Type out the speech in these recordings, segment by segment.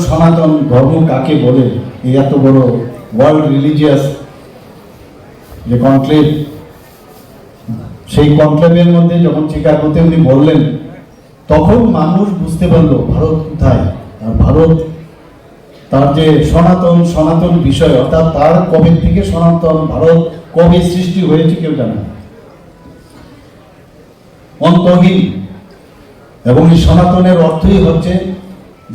সনাতন ধর্ম কাকে বলে, এই এত বড় ওয়ার্ল্ড রিলিজিয়াস যে কনক্লেভ, সেই কনক্লেভের মধ্যে যখন চিকাগোতে উনি বললেন, তখন মানুষ বুঝতে পারলো ভারত কোথায়। আর ভারত তার যে সনাতন বিষয়, অর্থাৎ তার কবে থেকে সনাতন, ভারত কবে সৃষ্টি হয়েছে কেউ জানে না, অন্তহীন। এবং এই সনাতনের অর্থই হচ্ছে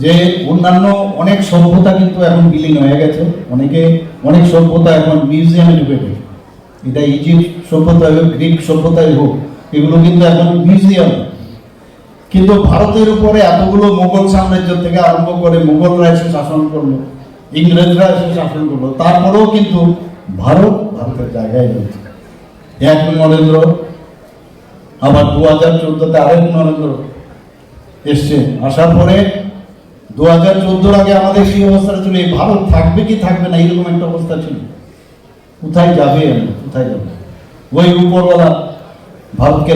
যে অন্যান্য অনেক সভ্যতা কিন্তু এখন বিলীন হয়ে গেছে, অনেক সভ্যতা এখন মিউজিয়ামে ঢুকে গেছে। এটা ইজিপ্ট সভ্যতা হোক, গ্রিক সভ্যতাই হোক, এগুলো কিন্তু এখন মিউজিয়াম। কিন্তু ভারতের উপরে এতগুলো মোগল সাম্রাজ্য থেকে আরম্ভ করে মোগলরা এসে শাসন করলো, ইংরেজরা এসে শাসন করলো, তারপরেও কিন্তু ভারতের জায়গায় রয়েছে। এক নরেন্দ্র, আবার 2014-তে আরেক নরেন্দ্র এসছে, আসার পরে 2014-র আগে আমাদের সেই অবস্থা ছিল, এই ভারত থাকবে কি থাকবে না এরকম একটা অবস্থা ছিল। কোথায় যাবে, কোথায় যাবে? ওই উপরওয়ালা ভারতকে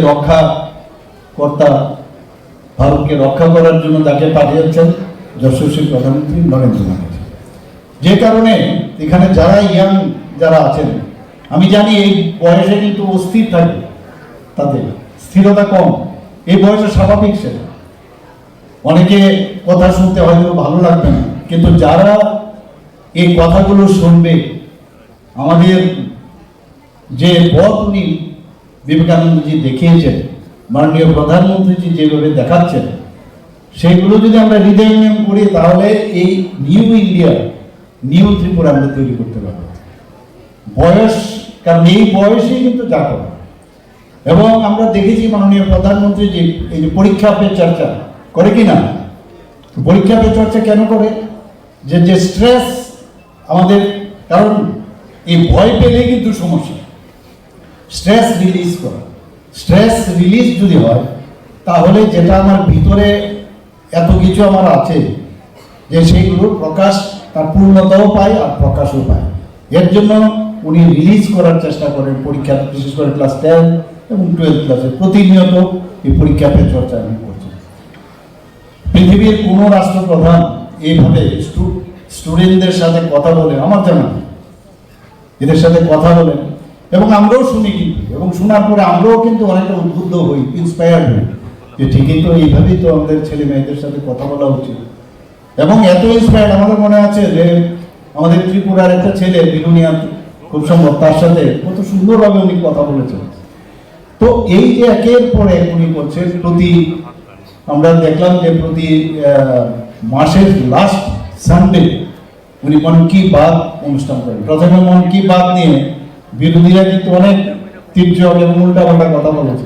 রক্ষা করার জন্য তাকে পাঠিয়েছেন যশস্বী প্রধানমন্ত্রী নরেন্দ্র মোদী। যে কারণে এখানে যারা আছেন, আমি জানি এই বয়সে কিন্তু অস্থির থাকে, তাদের স্থিরতা কম, এই বয়সে স্বাভাবিক। সেটা অনেকে কথা শুনতে হয়তো ভালো লাগবে না, কিন্তু যারা এই কথাগুলো শুনবে, আমাদের যে পথ উনি বিবেকানন্দজি দেখিয়েছেন, মাননীয় প্রধানমন্ত্রীজি যেভাবে দেখাচ্ছেন, সেগুলো যদি আমরা হৃদয়ঙ্গম করি, তাহলে এই নিউ ইন্ডিয়া, নিউ ত্রিপুরা আমরা তৈরি করতে পারবো। বয়স, কারণ এই বয়সেই কিন্তু যা করে। এবং আমরা দেখেছি মাননীয় প্রধানমন্ত্রী যে এই যে পরীক্ষা পে চর্চা করে কিনা, পরীক্ষা পে চর্চা কেন করে? যে স্ট্রেস আমাদের, কারণ এই ভয় পেলেই কিন্তু সমস্যা। স্ট্রেস রিলিজ যদি হয়, তাহলে যেটা আমার ভিতরে এত কিছু আমার আছে, যে সেইগুলো প্রকাশ, তার পূর্ণতাও পায় আর প্রকাশও পায়। এর জন্য উনি রিলিজ করার চেষ্টা করেন পরীক্ষা, বিশেষ করে ক্লাস 10 এবং 12 ক্লাসে প্রতিনিয়ত এই পরীক্ষা পে চর্চা করছেন। পৃথিবীর কোনো রাষ্ট্রপ্রধান এইভাবে স্টুডেন্টদের সাথে কথা বলে আমার জানা নেই। এদের সাথে কথা বলেন এবং আমরাও শুনি কিন্তু, এবং শোনার পরে আমরাও কিন্তু অনেকটা উদ্বুদ্ধ হই, ইন্সপায়ার্ড হই, যে ঠিকই তো এইভাবেই তো আমাদের ছেলে মেয়েদের সাথে কথা বলা উচিত। এবং এত ইন্সপায়ার্ড, আমাদের মনে আছে যে আমাদের ত্রিপুরার একটা ছেলে বিলুনিয়া, খুব সম্ভব, তার সাথে কত সুন্দরভাবে উনি কথা বলেছেন। তো এই যে একের পর এক উনি করছেন, আমরা দেখলাম যে প্রতি মাসের লাস্ট সানডে উনি মন কি বাত অনুষ্ঠান করেন। প্রথমে মন কি বাত নিয়ে বিরোধীরা কিন্তু অনেক তীর্য এবং উল্টাপাল্টা কথা বলেছে।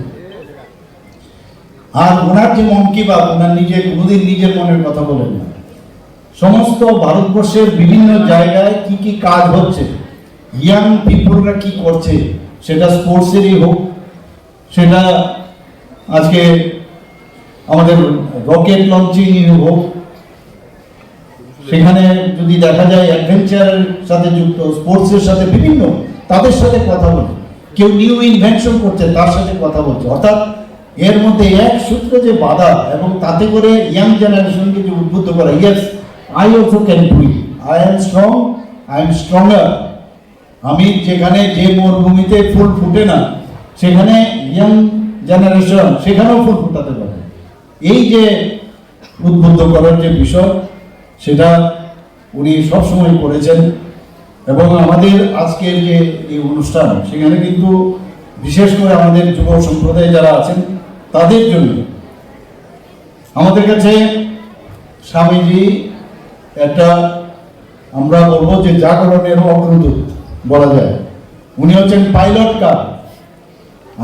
আর ওনার যে মন কি বাত, ওনার কোনোদিন নিজের মনের কথা বলেন না। সমস্ত ভারতবর্ষের বিভিন্ন জায়গায় কি কি কাজ হচ্ছে, ইয়াং পিপলরা কি করছে, সেটা স্পোর্টসেরই হোক, সেটা আজকে আমাদের রকেট লঞ্চিং হোক, সেখানে যদি দেখা যায় অ্যাডভেঞ্চারের সাথে যুক্ত, স্পোর্টসের সাথে বিভিন্ন, তাদের সাথে কথা বলে, কেউ নিউ ইনভেনশন করছে তার সাথে কথা বলছে। অর্থাৎ এর মধ্যে এক সূত্রে যে বাধা, এবং তাতে করে ইয়াং জেনারেশনকে যে উদ্বুদ্ধ করা, yes I also can do it, I am strong, I am stronger. আমি যেখানে যে মরুভূমিতে ফুল ফুটে না, সেখানে ইয়াং জেনারেশন সেখানেও ফুল ফুটাতে পারে। এই যে উদ্বুদ্ধ করার যে বিষয়, সেটা উনি সবসময় করেছেন। এবং আমাদের আজকের যে এই অনুষ্ঠান, সেখানে কিন্তু বিশেষ করে আমাদের যুব সম্প্রদায় যারা আছেন, তাদের জন্য আমাদের কাছে স্বামীজি একটা, আমরা বলবো যে জাগরণের অগ্রদূত বলা যায়। উনি হচ্ছেন পাইলট কার।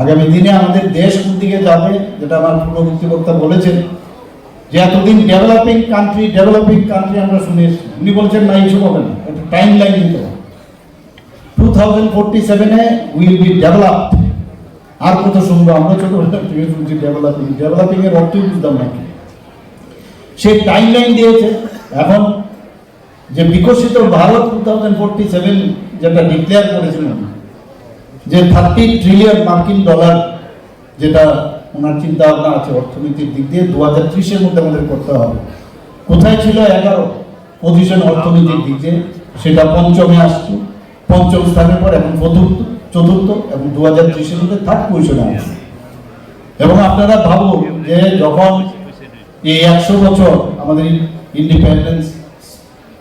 আগামী দিনে আমাদের দেশ কোন দিকে যাবে, যেটা আমার পূর্ববর্তী বক্তা বলেছেন, যে এতদিন ডেভেলপিং কান্ট্রি আমরা শুনে এসেছি। উনি বলছেন না, এইসব হবে না, একটা টাইম লাইন দিতে হবে। 2047-এ উইল বি ডেভেলপড। আর কত শুনবো আমরা, ছোটবেলা থেকে শুনছি ডেভেলপিং এর অর্থই বুঝতাম না কি। সেই টাইম লাইন দিয়েছে। এখন যে বিকশিত ভারত 2047 যেটা ডিক্লেয়ার করেছিলেন, যে 30 ট্রিলিয়ন মার্কিন ডলার, যেটা ওনার চিন্তা ভাবনা আছে অর্থনীতির দিক দিয়ে 2030-এর মধ্যে আমাদের করতে হবে। কোথায় ছিল 11? পজিশন অর্থনৈতিক দিক দিয়ে সেটা পঞ্চমে আসছে, পঞ্চম স্থানের পর এখন চতুর্থ এবং 2030 মধ্যে থার্ড পজিশনে আসছে। এবং আপনারা ভাবুন যে যখন এই 100 বছর আমাদের ইন্ডিপেন্ডেন্স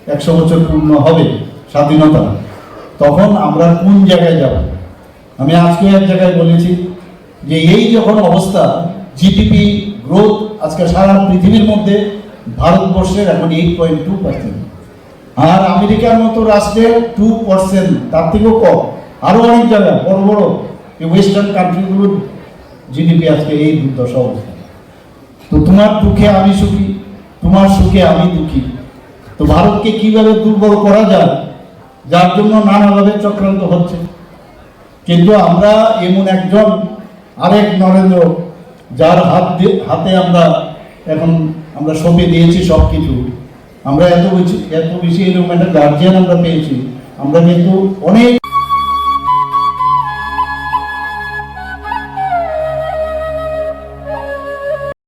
100 বছর পূর্ণ হবে স্বাধীনতা, তখন আমরা কোন জায়গায় যাব। আমি আজকে এক জায়গায় বলেছি যে এই যখন অবস্থা, জিডিপি গ্রোথ আজকে সারা পৃথিবীর মধ্যে ভারতবর্ষের এখন 8.2%, আর আমেরিকার মতো রাষ্ট্রের 2%, তার থেকেও কম। আরো অনেক জায়গা বড় বড় এই ওয়েস্টার্ন কান্ট্রিগুলোর জিডিপি আজকে এই দুর্দশা অবস্থা। তো তোমার দুঃখে আমি সুখী, তোমার সুখে আমি দুঃখী। তো ভারতকে কিভাবে দুর্বল করা যায়, যার জন্য নানাভাবে চক্রান্ত হচ্ছে। কিন্তু আমরা এমন একজন আরেক নরেন্দ্র, যার হাতে আমরা এখন সঁপে দিয়েছি সব কিছু, আমরা এত বেশি এরকম একটা গার্জিয়ান আমরা পেয়েছি, আমরা কিন্তু অনেক